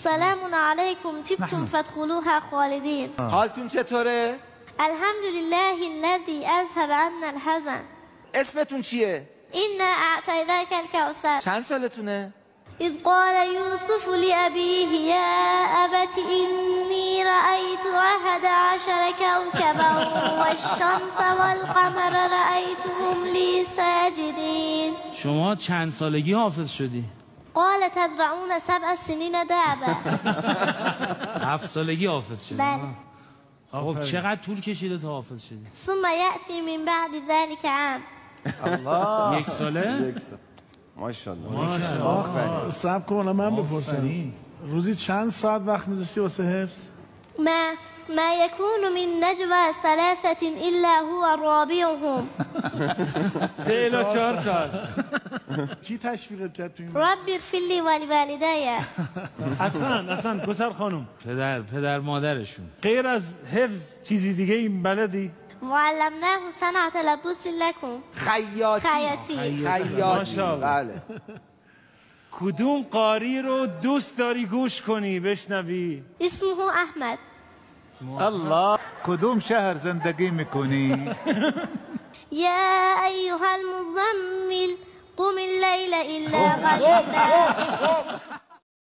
سلام علیکم طبتم فادخلوها خالدین. حالتون چطوره؟ الحمد لله الذي اذهب عنا الحزن. اسمتون چیه؟ إنا أعطيناك الكوثر. چند سالتونه؟ إذ قال يوسف لأبيه يا أبت إني رأيت 11 كوكبا والشمس والقمر رأيتهم لي ساجدين. شما چند سالگی حافظ شدی؟ قال تزرعون 7 سنين دابا. 7 سالگی حافظ شدی؟ بله. خب چقدر طول کشیده تا حافظ شدی؟ ثم يأتي من بعد ذلك عام. الله. 1 ساله؟ ماشاءالله. صبر کن من بپرسم روزی چند ساعت وقت میذاشتی واسه حفظ؟ ما يكون من نجوى 3 إلا هو رابعهم. 3 الی 4 سال. کی تشویقت کرد تو این؟ رب اغفر لي ولوالدي. حسن پسر خانم، پدر مادرشون. غیر از حفظ چیزی دیگه این بلدی؟ وعلمناه صنعة لبوس لكم. خیاطی. ماشاءالله. بله. کدوم قاری رو دوست داری گوش کنی بشنوی؟ اسمه احمد. الله. کدوم شهر زندگی میکنی؟ يا أيها المزمل قم الليل إلا قليلا